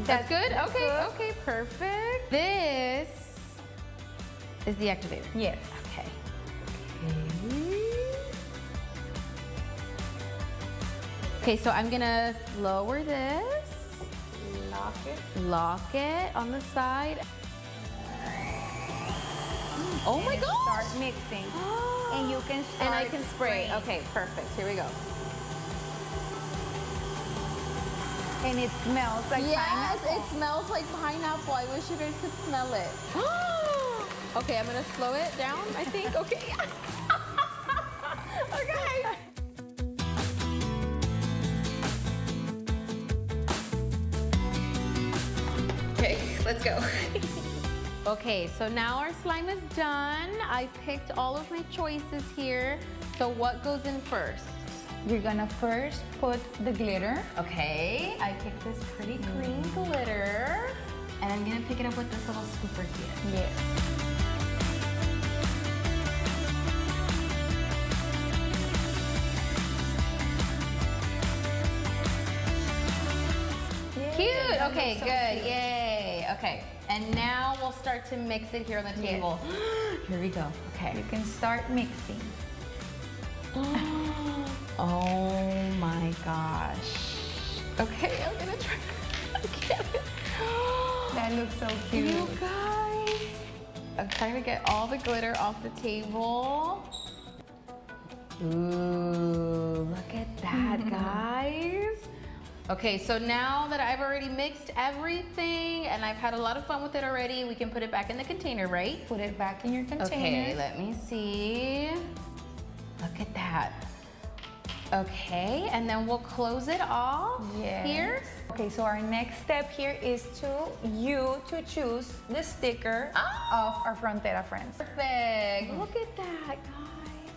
That's good? That's okay, good. okay, perfect. This is the activator. Yes. Okay. Okay, so I'm gonna lower this, lock it on the side. Oh my gosh! Start mixing. And you can start And I can spray. spraying. Okay, perfect. Here we go. And it smells like pineapple. It smells like pineapple. I wish you guys could smell it. Okay, I'm gonna slow it down, I think. Okay. Okay. Okay, let's go. Okay, so now our slime is done. I've picked all of my choices here. So what goes in first? You're gonna first put the glitter. Okay, I picked this pretty green glitter. And I'm gonna pick it up with this little scooper here. Yes. Cute, okay, so good, cute. yay. Okay, and now we'll start to mix it here on the table. Here we go, okay. You can start mixing. Oh my gosh. Okay, I'm gonna try to get it. That looks so cute. You guys. I'm trying to get all the glitter off the table. Ooh, look at that, guys. Okay, so now that I've already mixed everything and I've had a lot of fun with it already, we can put it back in the container, right? Put it back in your container. Okay, let me see. Look at that. Okay, and then we'll close it off here. Okay, so our next step here is to choose the sticker of our Frontera friends. Perfect. Look at that, guys.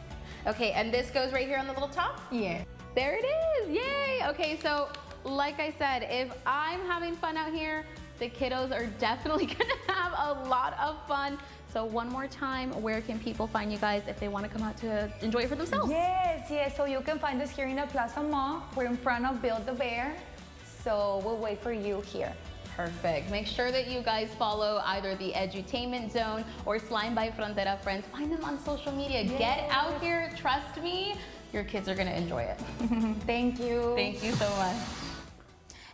Okay, and this goes right here on the little top? Yeah. There it is. Yay. Okay, so like I said, if I'm having fun out here, the kiddos are definitely gonna have a lot of fun. So one more time, where can people find you guys if they want to come out to enjoy it for themselves? Yes. So you can find us here in the Plaza Mall. We're in front of Build-A-Bear. So we'll wait for you here. Perfect. Make sure that you guys follow either the Edutainment Zone or Slime by Frontera Friends. Find them on social media. Yes. Get out here. Trust me, your kids are going to enjoy it. Thank you. Thank you so much.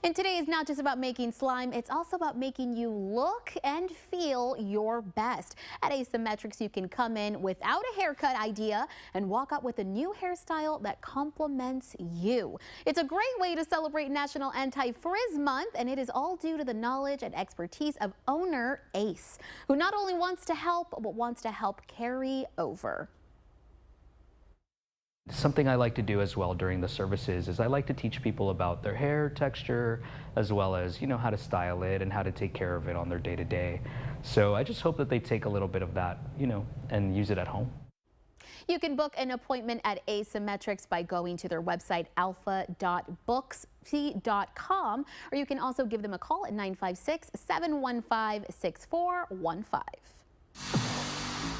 And today is not just about making slime, it's also about making you look and feel your best. At Asymmetrics, you can come in without a haircut idea and walk out with a new hairstyle that complements you. It's a great way to celebrate National Anti-Frizz Month, and it is all due to the knowledge and expertise of owner Ace, who not only wants to help, but wants to help carry over. Something I like to do as well during the services is I like to teach people about their hair texture as well as, how to style it and how to take care of it on their day-to-day. So I just hope that they take a little bit of that, and use it at home. You can book an appointment at Asymmetrics by going to their website alpha.booksy.com, or you can also give them a call at 956-715-6415.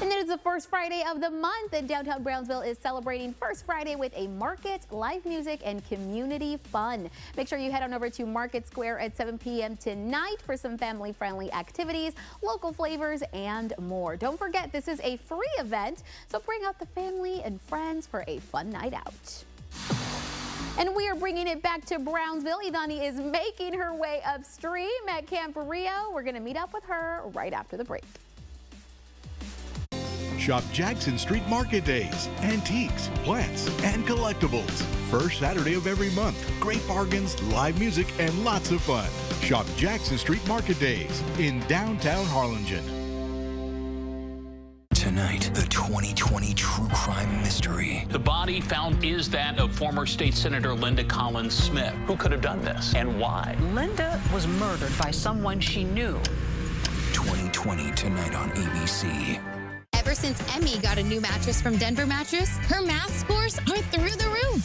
And it is the first Friday of the month, and downtown Brownsville is celebrating First Friday with a market, live music, and community fun. Make sure you head on over to Market Square at 7 p.m. tonight for some family-friendly activities, local flavors, and more. Don't forget, this is a free event, so bring out the family and friends for a fun night out. And we are bringing it back to Brownsville. Idani is making her way upstream at Camp Rio. We're going to meet up with her right after the break. Shop Jackson Street Market Days. Antiques, plants, and collectibles. First Saturday of every month. Great bargains, live music, and lots of fun. Shop Jackson Street Market Days in downtown Harlingen. Tonight, the 2020 true crime mystery. The body found is that of former State Senator Linda Collins Smith. Who could have done this and why? Linda was murdered by someone she knew. 2020 tonight on ABC. Ever since Emmy got a new mattress from Denver Mattress, her math scores are through the roof.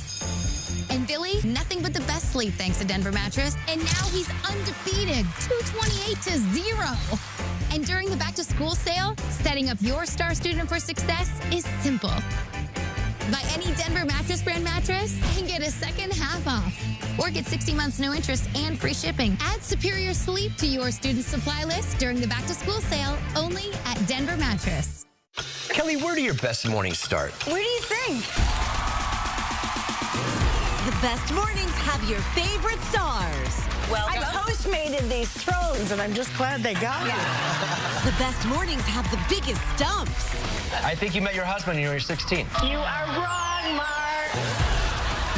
And Billy, nothing but the best sleep thanks to Denver Mattress. And now he's undefeated, 228-0. And during the back-to-school sale, setting up your star student for success is simple. Buy any Denver Mattress brand mattress and get a second half off. Or get 60 months no interest and free shipping. Add superior sleep to your student supply list during the back-to-school sale only at Denver Mattress. Kelly, where do your best mornings start? Where do you think? The best mornings have your favorite stars. Welcome. I postmated these thrones, and I'm just glad they got it. The best mornings have the biggest stumps. I think you met your husband when you were 16. You are wrong, Mark.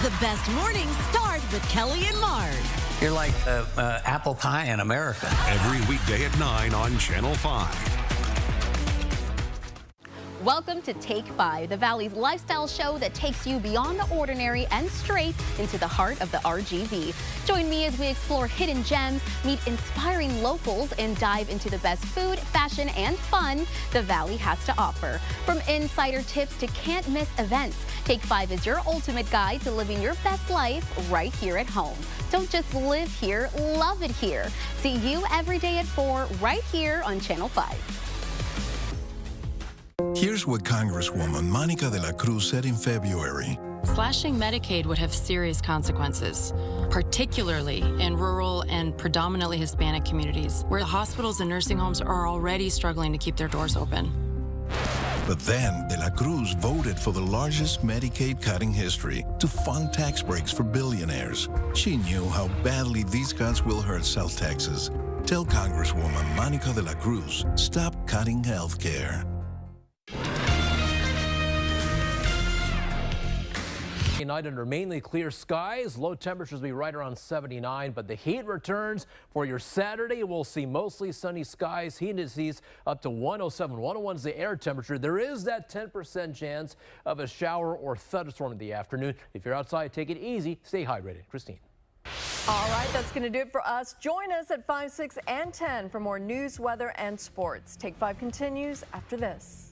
The best mornings start with Kelly and Mark. You're like apple pie in America. Every weekday at 9 on Channel 5. Welcome to Take 5, the Valley's lifestyle show that takes you beyond the ordinary and straight into the heart of the RGV. Join me as we explore hidden gems, meet inspiring locals, and dive into the best food, fashion, and fun the Valley has to offer. From insider tips to can't-miss events, Take 5 is your ultimate guide to living your best life right here at home. Don't just live here, love it here. See you every day at 4 right here on Channel 5. Here's what Congresswoman Monica de la Cruz said in February. Slashing Medicaid would have serious consequences, particularly in rural and predominantly Hispanic communities, where the hospitals and nursing homes are already struggling to keep their doors open. But then de la Cruz voted for the largest Medicaid cut in history to fund tax breaks for billionaires. She knew how badly these cuts will hurt South Texas. Tell Congresswoman Monica de la Cruz, stop cutting health care. Night under mainly clear skies. Low temperatures will be right around 79, but the heat returns for your Saturday. We'll see mostly sunny skies, heat indices up to 107. 101 is the air temperature. There is that 10% chance of a shower or thunderstorm in the afternoon. If you're outside, take it easy. Stay hydrated. Christine. All right, that's going to do it for us. Join us at 5, 6, and 10 for more news, weather, and sports. Take 5 continues after this.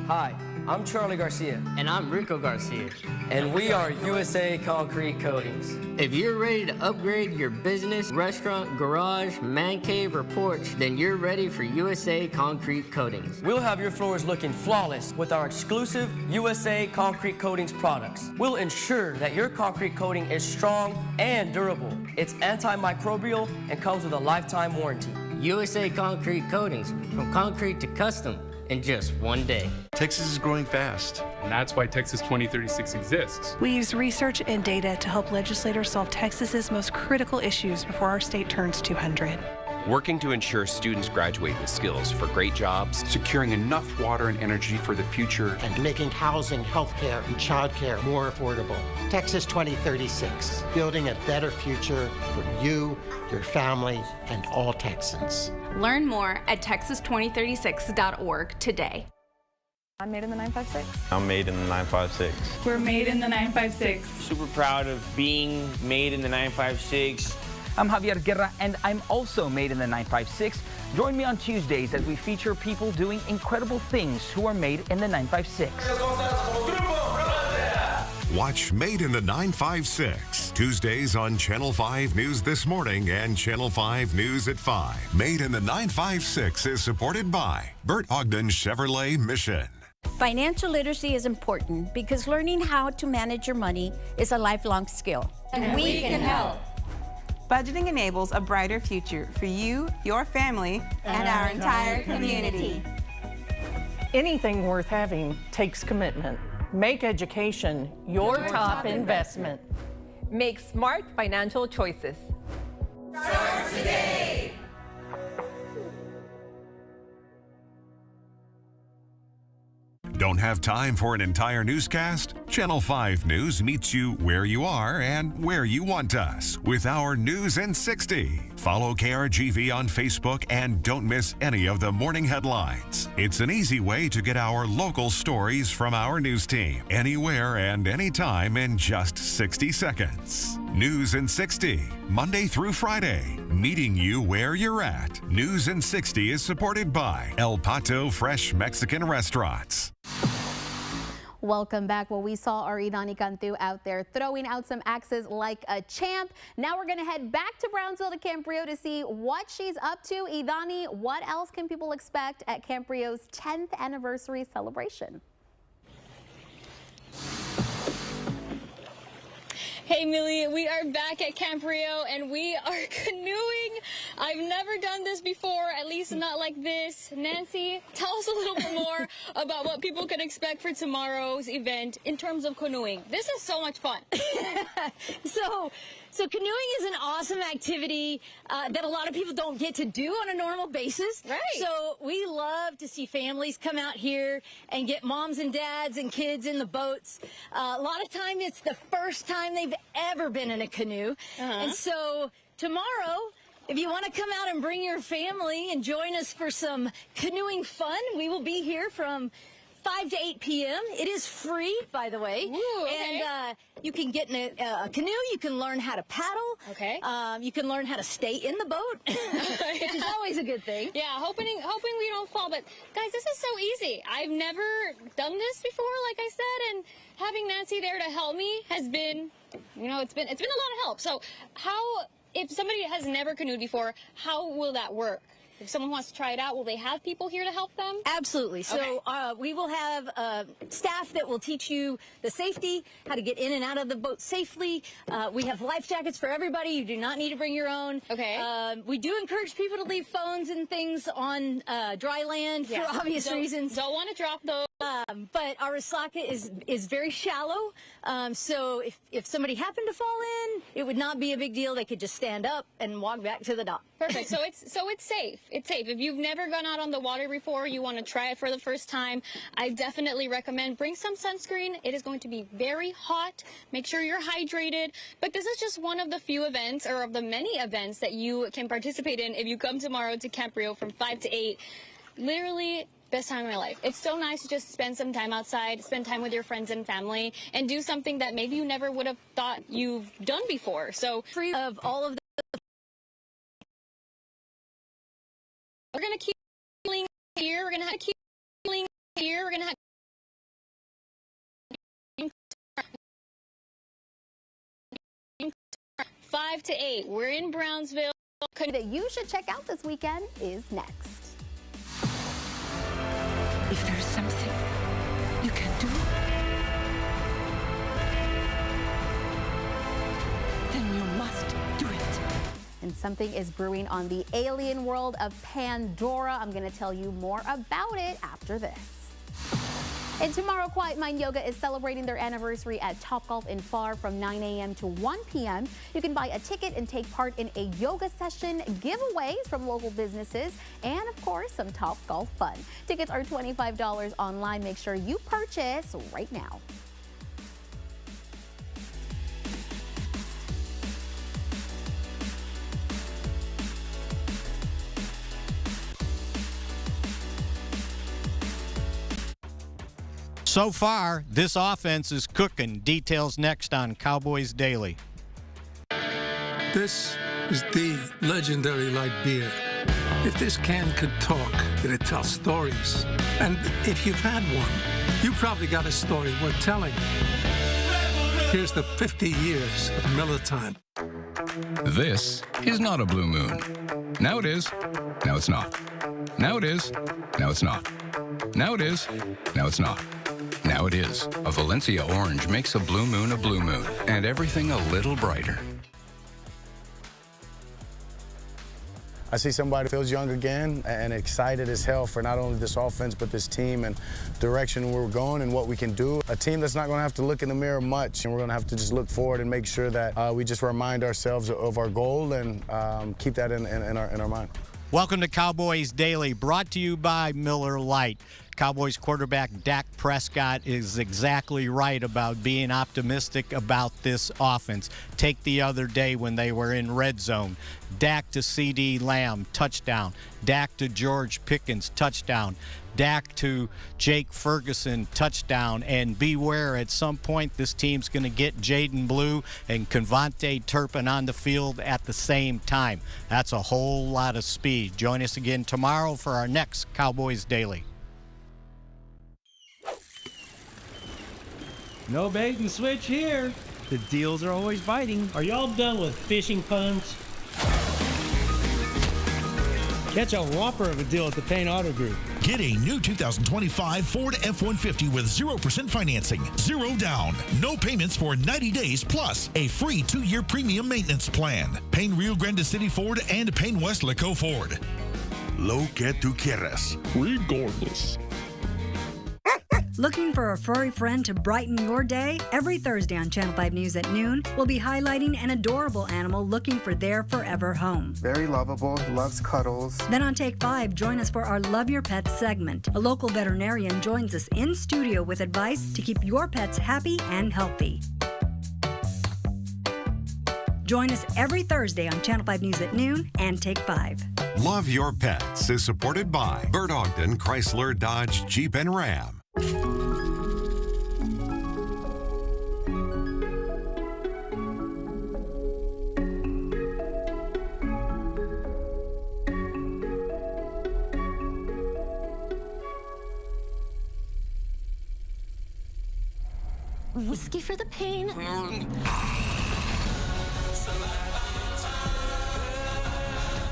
Hi, I'm Charlie Garcia. And I'm Rico Garcia. And we are USA Concrete Coatings. If you're ready to upgrade your business, restaurant, garage, man cave, or porch, then you're ready for USA Concrete Coatings. We'll have your floors looking flawless with our exclusive USA Concrete Coatings products. We'll ensure that your concrete coating is strong and durable. It's antimicrobial and comes with a lifetime warranty. USA Concrete Coatings, from concrete to custom, in just one day. Texas is growing fast, and that's why Texas 2036 exists. We use research and data to help legislators solve Texas's most critical issues before our state turns 200. Working to ensure students graduate with skills for great jobs, securing enough water and energy for the future, and making housing, healthcare, and childcare more affordable. Texas 2036, building a better future for you, your family, and all Texans. Learn more at texas2036.org today. I'm made in the 956. I'm made in the 956. We're made in the 956. Super proud of being made in the 956. I'm Javier Guerra, and I'm also made in the 956. Join me on Tuesdays as we feature people doing incredible things who are made in the 956. Watch Made in the 956, Tuesdays on Channel 5 News This Morning and Channel 5 News at 5. Made in the 956 is supported by Bert Ogden Chevrolet Mission. Financial literacy is important because learning how to manage your money is a lifelong skill. And we can help. Budgeting enables a brighter future for you, your family, and our entire community. Anything worth having takes commitment. Make education your top investment. Make smart financial choices. Start today. Don't have time for an entire newscast? Channel 5 News meets you where you are and where you want us with our News in 60. Follow KRGV on Facebook and don't miss any of the morning headlines. It's an easy way to get our local stories from our news team anywhere and anytime in just 60 seconds. News in 60, Monday through Friday, meeting you where you're at. News in 60 is supported by El Pato Fresh Mexican Restaurants. Welcome back. Well, we saw our Idani Cantu out there throwing out some axes like a champ. Now we're going to head back to Brownsville to Camp Rio to see what she's up to. Idani, what else can people expect at Camp Rio's 10th anniversary celebration? Hey Millie, we are back at Camp Rio and we are canoeing. I've never done this before, at least not like this. Nancy, tell us a little bit more about what people can expect for tomorrow's event in terms of canoeing. This is so much fun. So canoeing is an awesome activity that a lot of people don't get to do on a normal basis. Right. So we love to see families come out here and get moms and dads and kids in the boats. A lot of time it's the first time they've ever been in a canoe. And so tomorrow, if you want to come out and bring your family and join us for some canoeing fun, we will be here from 5 to 8 p.m. It is free, by the way. Ooh, okay. And you can get in a canoe. You can learn how to paddle. Okay. You can learn how to stay in the boat, which is always a good thing. Yeah, hoping we don't fall. But guys, this is so easy. I've never done this before, like I said, and having Nancy there to help me has been, it's been a lot of help. So if somebody has never canoed before, how will that work? If someone wants to try it out, will they have people here to help them? Absolutely. So we will have staff that will teach you the safety, how to get in and out of the boat safely. We have life jackets for everybody. You do not need to bring your own. Okay. We do encourage people to leave phones and things on dry land for obvious reasons. Don't want to drop those. But our resaca is very shallow. So if somebody happened to fall in, it would not be a big deal. They could just stand up and walk back to the dock. Perfect. So it's safe. It's safe. If you've never gone out on the water before, you want to try it for the first time, I definitely recommend bring some sunscreen. It is going to be very hot. Make sure you're hydrated. But this is just one of the few events, or of the many events, that you can participate in if you come tomorrow to Camp Rio from 5 to 8. Literally, best time of my life. It's so nice to just spend some time outside, spend time with your friends and family, and do something that maybe you never would have thought you've done before. So free of all of the... We're going to keep healing here. We're going to have to keep healing here. We're going to have 5 to 8. We're in Brownsville. That you should check out this weekend is next. If there's something you can do, then you must do it. And something is brewing on the alien world of Pandora. I'm going to tell you more about it after this. And tomorrow, Quiet Mind Yoga is celebrating their anniversary at Topgolf in Pharr from 9 a.m. to 1 p.m. You can buy a ticket and take part in a yoga session, giveaways from local businesses, and of course, some Topgolf fun. Tickets are $25 online. Make sure you purchase right now. So far, this offense is cooking. Details next on Cowboys Daily. This is the legendary light beer. If this can could talk, it'd tell stories. And if you've had one, you probably got a story worth telling. Here's the 50 years of Miller Time. This is not a blue moon. Now it is. Now it's not. Now it is. Now it's not. Now it is. Now it's not. Now it is. A Valencia orange makes a blue moon, and everything a little brighter. I see somebody who feels young again and excited as hell for not only this offense, but this team and direction we're going and what we can do. A team that's not going to have to look in the mirror much, and we're going to have to just look forward and make sure that we just remind ourselves of our goal and keep that in our mind. Welcome to Cowboys Daily, brought to you by Miller Lite. Cowboys quarterback Dak Prescott is exactly right about being optimistic about this offense. Take the other day when they were in red zone. Dak to CeeDee Lamb, touchdown. Dak to George Pickens, touchdown. Dak to Jake Ferguson, touchdown. And beware, at some point this team's going to get Jaden Blue and Convante Turpin on the field at the same time. That's a whole lot of speed. Join us again tomorrow for our next Cowboys Daily. No bait and switch here. The deals are always biting. Are y'all done with fishing puns? Catch a whopper of a deal at the Payne Auto Group. Get a new 2025 Ford F-150 with 0% financing, 0 down, no payments for 90 days, plus a free 2-year premium maintenance plan. Payne Rio Grande City Ford and Payne West Laco Ford. Lo que tú quieras, regardless. Looking for a furry friend to brighten your day? Every Thursday on Channel 5 News at noon, we'll be highlighting an adorable animal looking for their forever home. Very lovable, loves cuddles. Then on Take 5, join us for our Love Your Pets segment. A local veterinarian joins us in studio with advice to keep your pets happy and healthy. Join us every Thursday on Channel 5 News at noon and Take 5. Love Your Pets is supported by Bert Ogden, Chrysler, Dodge, Jeep, and Ram. Whiskey for the pain.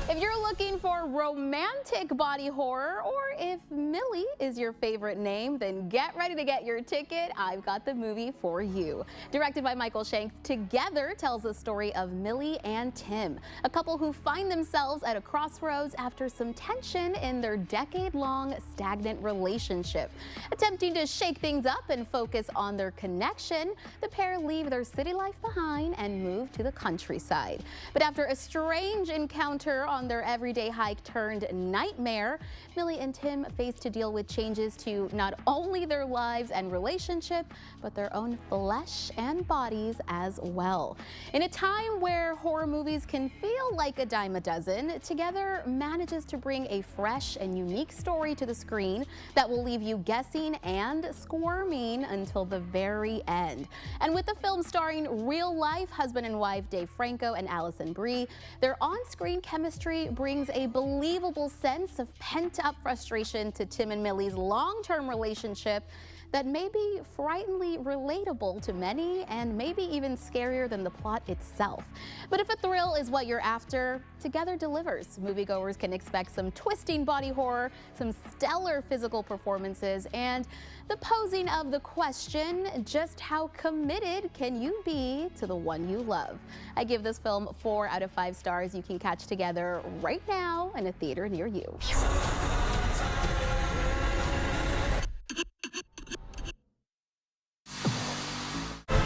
If you're looking for romantic body horror, or if Millie is your favorite name, then get ready to get your ticket. I've got the movie for you. Directed by Michael Shanks, Together tells the story of Millie and Tim, a couple who find themselves at a crossroads after some tension in their decade-long stagnant relationship. Attempting to shake things up and focus on their connection, the pair leave their city life behind and move to the countryside. But after a strange encounter on their everyday hike turned nightmare, Millie and Tim face to deal with changes to not only their lives and relationship, but their own flesh and bodies as well. In a time where horror movies can feel like a dime a dozen, Together manages to bring a fresh and unique story to the screen that will leave you guessing and squirming until the very end. And with the film starring real-life husband and wife Dave Franco and Allison Brie, their on-screen chemistry brings a believable sense of pent-up frustration to Tim and Millie's long-term relationship that may be frighteningly relatable to many and maybe even scarier than the plot itself. But if a thrill is what you're after, Together delivers. Moviegoers can expect some twisting body horror, some stellar physical performances, and the posing of the question, just how committed can you be to the one you love? I give this film 4 out of 5 stars. You can catch Together right now in a theater near you.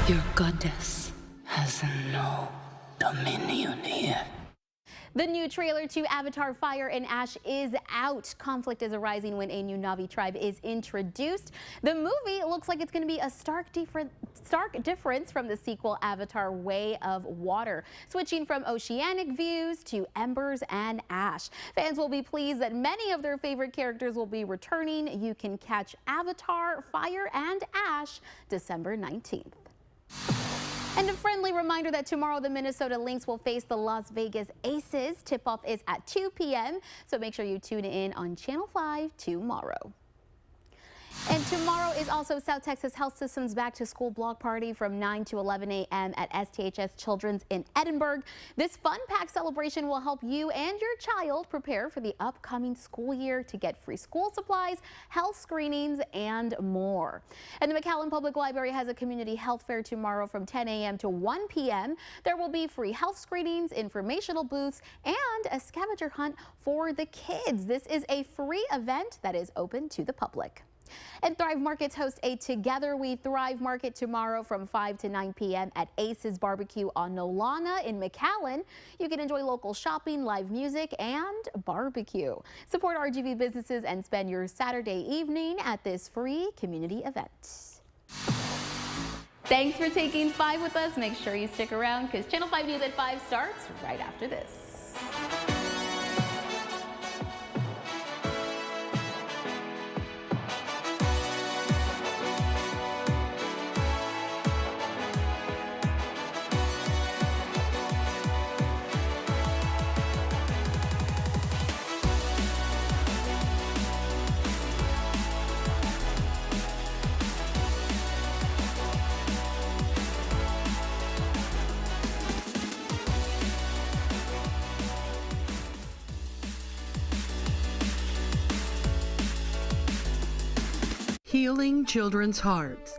Your goddess has no dominion here. The new trailer to Avatar: Fire and Ash is out. Conflict is arising when a new Na'vi tribe is introduced. The movie looks like it's going to be a stark difference from the sequel Avatar: Way of Water, switching from oceanic views to embers and ash. Fans will be pleased that many of their favorite characters will be returning. You can catch Avatar: Fire and Ash December 19th. And a friendly reminder that tomorrow the Minnesota Lynx will face the Las Vegas Aces. Tip-off is at 2 p.m., so make sure you tune in on Channel 5 tomorrow. And tomorrow is also South Texas Health System's Back to School block party from 9 to 11 a.m. at STHS Children's in Edinburgh. This fun-packed celebration will help you and your child prepare for the upcoming school year to get free school supplies, health screenings, and more. And the McAllen Public Library has a community health fair tomorrow from 10 a.m. to 1 p.m. There will be free health screenings, informational booths, and a scavenger hunt for the kids. This is a free event that is open to the public. And Thrive Markets host a Together We Thrive Market tomorrow from 5 to 9 p.m. at Ace's Barbecue on Nolana in McAllen. You can enjoy local shopping, live music, and barbecue. Support RGV businesses and spend your Saturday evening at this free community event. Thanks for taking 5 with us. Make sure you stick around because Channel 5 News at 5 starts right after this. Healing Children's Hearts.